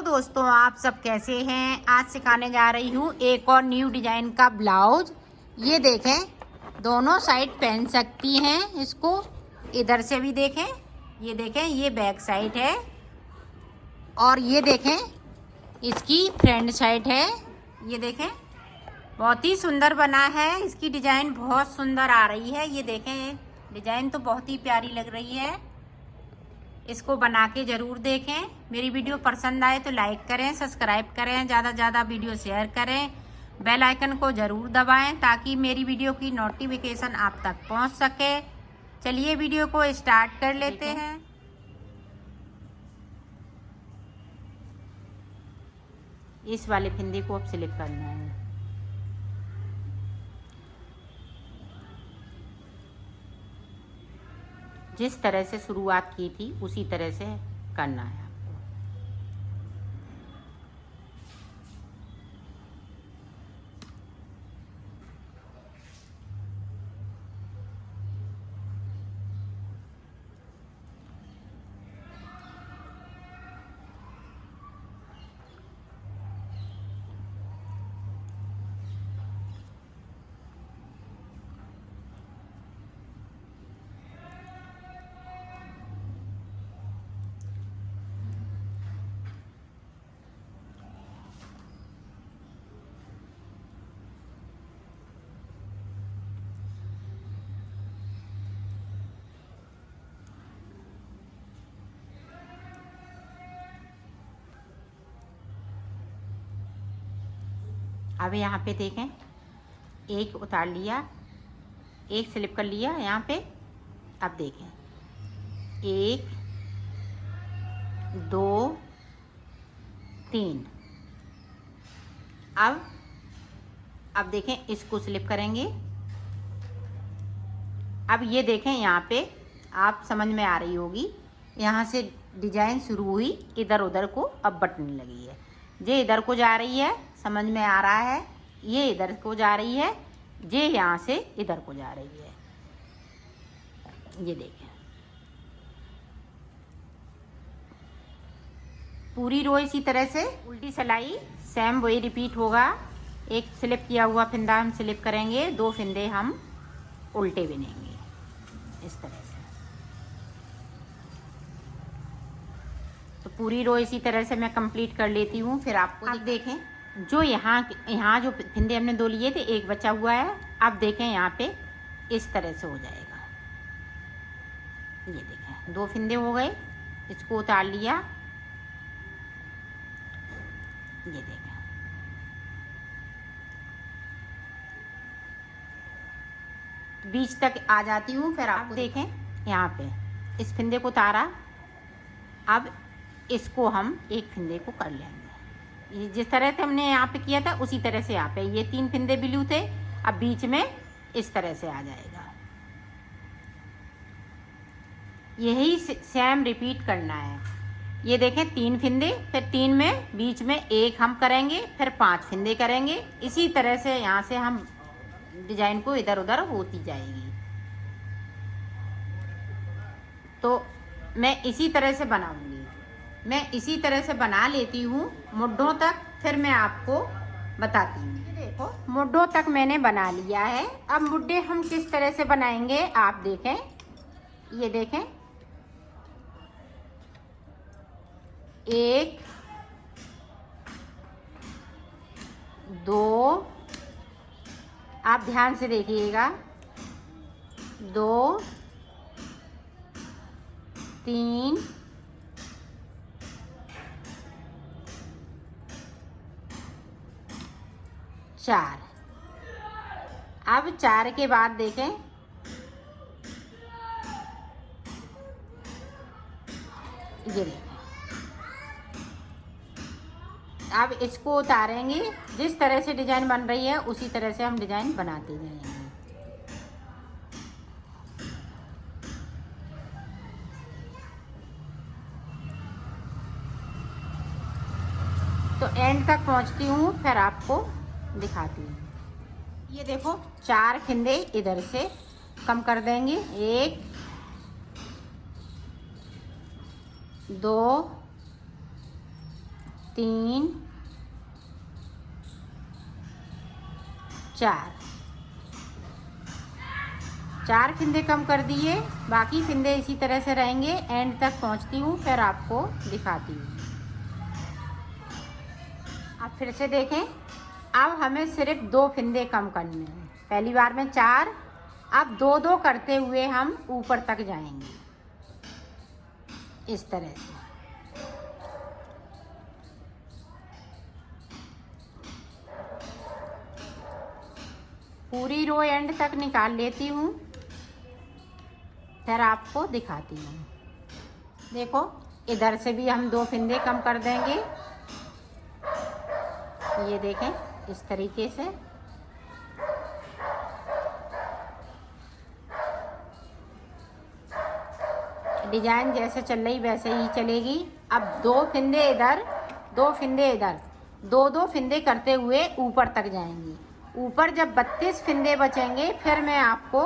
दोस्तों, आप सब कैसे हैं। आज सिखाने जा रही हूँ एक और न्यू डिजाइन का ब्लाउज। ये देखें, दोनों साइड पहन सकती हैं इसको। इधर से भी देखें, ये देखें, ये बैक साइड है और ये देखें इसकी फ्रंट साइड है। ये देखें, बहुत ही सुंदर बना है। इसकी डिजाइन बहुत सुंदर आ रही है। ये देखें, डिजाइन तो बहुत ही प्यारी लग रही है। इसको बना के ज़रूर देखें। मेरी वीडियो पसंद आए तो लाइक करें, सब्सक्राइब करें, ज़्यादा से ज़्यादा वीडियो शेयर करें, बेल आइकन को ज़रूर दबाएं ताकि मेरी वीडियो की नोटिफिकेशन आप तक पहुंच सके। चलिए वीडियो को स्टार्ट कर लेते हैं। इस वाले फंदे को अब स्लिप करना है। जिस तरह से शुरुआत की थी उसी तरह से करना है आपको। अब यहाँ पे देखें, एक उतार लिया, एक स्लिप कर लिया यहाँ पे। अब देखें, 1 2 3। अब देखें, इसको स्लिप करेंगे। अब ये देखें, यहाँ पे आप समझ में आ रही होगी, यहाँ से डिजाइन शुरू हुई, इधर उधर को अब बटने लगी है। ये इधर को जा रही है, समझ में आ रहा है। ये इधर को जा रही है, ये यहाँ से इधर को जा रही है। ये देखें, पूरी रो इसी तरह से उल्टी सिलाई सेम वही रिपीट होगा। एक स्लिप किया हुआ फंदा हम स्लिप करेंगे, 2 फंदे हम उल्टे बिनेंगे इस तरह से। तो पूरी रो इसी तरह से मैं कंप्लीट कर लेती हूँ। फिर आपको अब देखें, जो यहाँ जो फंदे हमने 2 लिए थे, एक बचा हुआ है। अब देखें, यहाँ पे इस तरह से हो जाएगा। ये देखें, 2 फंदे हो गए, इसको उतार लिया। ये देखें, बीच तक आ जाती हूँ। फिर आप देखें, यहाँ पे इस फंदे को उतारा। अब इसको हम एक फंदे को कर लेंगे। ये जिस तरह से हमने यहाँ पे किया था उसी तरह से यहाँ पे ये 3 फंदे ब्लू थे, अब बीच में इस तरह से आ जाएगा। यही सेम रिपीट करना है। ये देखें, 3 फंदे, फिर 3 में बीच में 1 हम करेंगे, फिर 5 फंदे करेंगे। इसी तरह से यहाँ से हम डिजाइन को इधर उधर होती जाएगी। तो मैं इसी तरह से बनाऊंगी। मैं इसी तरह से बना लेती हूँ मुड्ढों तक, फिर मैं आपको बताती हूँ। देखो, मुड्ढों तक मैंने बना लिया है। अब मुड्ढे हम किस तरह से बनाएंगे आप देखें। ये देखें, 1 2, आप ध्यान से देखिएगा, 2 3 4। अब 4 के बाद देखें, ये देखें। अब इसको उतारेंगे। जिस तरह से डिजाइन बन रही है उसी तरह से हम डिजाइन बनाते जाएंगे। तो एंड तक पहुंचती हूँ, फिर आपको दिखाती हूँ। ये देखो, 4 फंदे इधर से कम कर देंगे। 1 2 3 4 फिंदे कम कर दिए, बाकी फिंदे इसी तरह से रहेंगे। एंड तक पहुंचती हूँ, फिर आपको दिखाती हूँ। अब फिर से देखें, अब हमें सिर्फ 2 फिंदे कम करने हैं। पहली बार में 4, अब 2-2 करते हुए हम ऊपर तक जाएंगे इस तरह से। पूरी रो एंड तक निकाल लेती हूँ, फिर आपको दिखाती हूँ। देखो, इधर से भी हम 2 फिंदे कम कर देंगे। ये देखें, इस तरीके से। डिजाइन जैसे चल रही वैसे ही चलेगी। अब 2 फिंदे इधर, 2 फिंदे इधर, 2-2 फिंदे करते हुए ऊपर तक जाएंगे। ऊपर जब 32 फिंदे बचेंगे फिर मैं आपको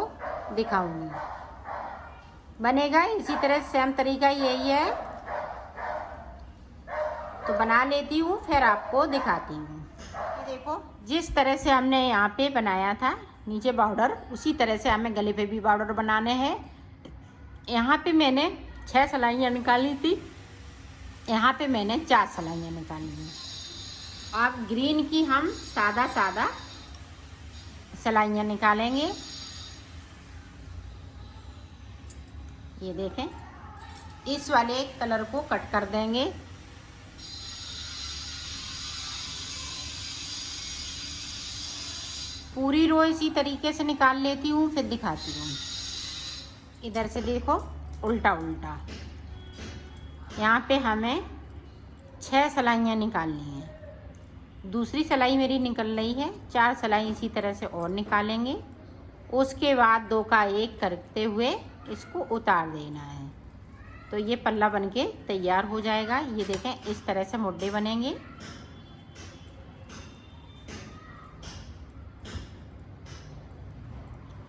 दिखाऊंगी। बनेगा इसी तरह, सेम तरीका यही है। तो बना लेती हूँ, फिर आपको दिखाती हूँ। ये देखो, जिस तरह से हमने यहाँ पे बनाया था नीचे बॉर्डर, उसी तरह से हमें गले पे भी बॉर्डर बनाने हैं। यहाँ पे मैंने 6 सिलाइयाँ निकाली थी, यहाँ पे मैंने 4 सिलाइयाँ निकाली हैं। अब ग्रीन की हम सादा सिलाइयाँ निकालेंगे। ये देखें, इस वाले कलर को कट कर देंगे। पूरी रो इसी तरीके से निकाल लेती हूँ, फिर दिखाती हूँ। इधर से देखो, उल्टा उल्टा। यहाँ पे हमें 6 सिलाइयाँ निकालनी हैं। दूसरी सिलाई मेरी निकल रही है, 4 सिलाई इसी तरह से और निकालेंगे। उसके बाद 2 का 1 करते हुए इसको उतार देना है। तो ये पल्ला बनके तैयार हो जाएगा। ये देखें, इस तरह से मुड्डे बनेंगे।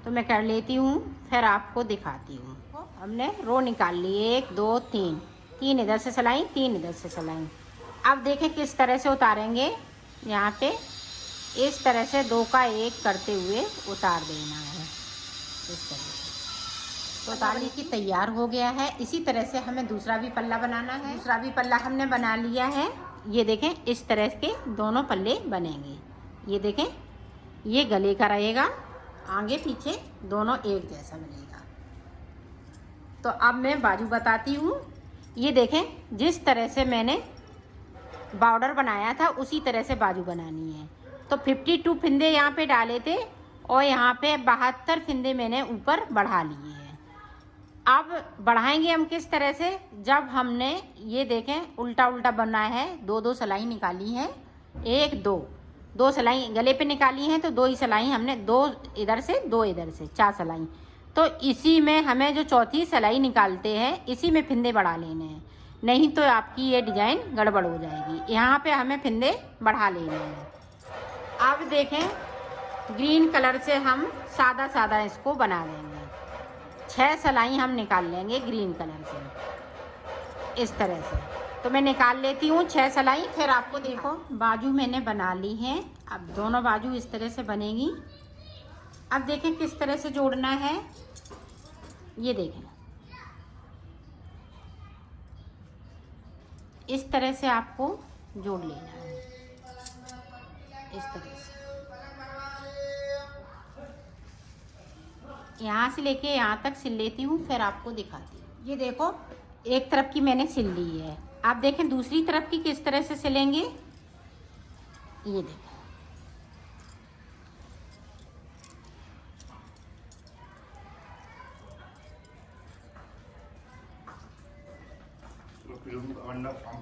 तो मैं कर लेती हूँ, फिर आपको दिखाती हूँ। हमने रो निकाल ली, 1 2 3, 3 इधर से सिलाई, 3 इधर से सिलाई। अब देखें किस तरह से उतारेंगे। यहाँ पे इस तरह से 2 का 1 करते हुए उतार देना है, इस तरह से। तो उतारने की तैयार हो गया है। इसी तरह से हमें दूसरा भी पल्ला बनाना है। दूसरा भी पल्ला हमने बना लिया है। ये देखें, इस तरह के दोनों पल्ले बनेंगे। ये देखें, ये गले का रहेगा, आगे पीछे दोनों एक जैसा बनेगा। तो अब मैं बाजू बताती हूँ। ये देखें, जिस तरह से मैंने बॉर्डर बनाया था उसी तरह से बाजू बनानी है। तो 52 फिंदे यहाँ पे डाले थे और यहाँ पे 72 फिंदे मैंने ऊपर बढ़ा लिए हैं। अब बढ़ाएंगे हम किस तरह से, जब हमने ये देखें उल्टा उल्टा बना है, 2-2 सिलाई निकाली है, 1 2 सिलाई गले पे निकाली हैं। तो 2 ही सिलाई हमने, 2 इधर से 2 इधर से, 4 सिलाई। तो इसी में हमें जो चौथी सिलाई निकालते हैं, इसी में फिंदे बढ़ा लेने हैं, नहीं तो आपकी ये डिजाइन गड़बड़ हो जाएगी। यहाँ पे हमें फिंदे बढ़ा लेने हैं। अब देखें, ग्रीन कलर से हम सादा इसको बना देंगे। 6 सिलाई हम निकाल लेंगे ग्रीन कलर से, इस तरह से। तो मैं निकाल लेती हूँ 6 सिलाई, फिर आपको देखो बाजू मैंने बना ली है। अब दोनों बाजू इस तरह से बनेगी। अब देखें किस तरह से जोड़ना है। ये देखें, इस तरह से आपको जोड़ लेना है, इस तरह से। यहाँ से लेके यहाँ तक सिल लेती हूँ, फिर आपको दिखाती हूँ। ये देखो, एक तरफ की मैंने सिल ली है। आप देखें दूसरी तरफ की किस तरह से सिलेंगे। ये देखें,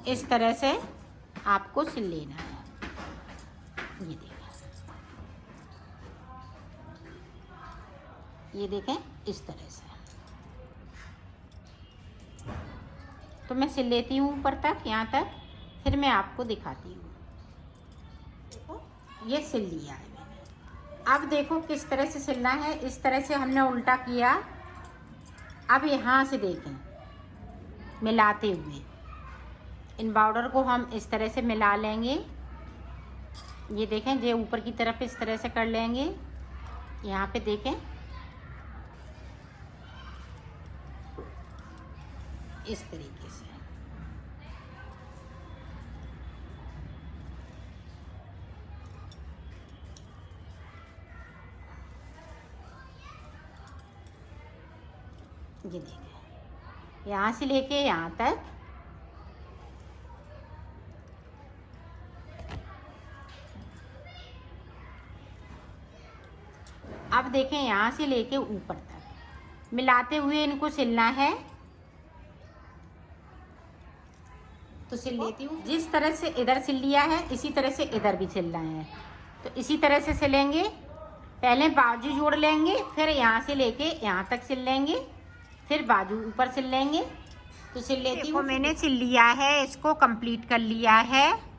इस तरह से आपको सिल लेना है। ये देखें, ये देखें, इस तरह से। तो मैं सिल लेती हूँ ऊपर तक, यहाँ तक, फिर मैं आपको दिखाती हूँ। देखो, ये सिल लिया है मैंने। अब देखो किस तरह से सिलना है। इस तरह से हमने उल्टा किया। अब यहाँ से देखें, मिलाते हुए इन बॉर्डर को हम इस तरह से मिला लेंगे। ये देखें, ये ऊपर की तरफ इस तरह से कर लेंगे। यहाँ पे देखें इस तरीके से। ये देखें, यहाँ से लेके यहाँ तक अब देखें, यहाँ से लेके ऊपर तक मिलाते हुए इनको सिलना है। तो सिल लेती हूँ। जिस तरह से इधर सिल लिया है इसी तरह से इधर भी सिलना है। तो इसी तरह से सिलेंगे। पहले बाजू जोड़ लेंगे, फिर यहाँ से लेके यहाँ तक सिल लेंगे, फिर बाजू ऊपर सिल लेंगे। तो सिल लेती हूँ। मैंने सिल लिया है, इसको कंप्लीट कर लिया है।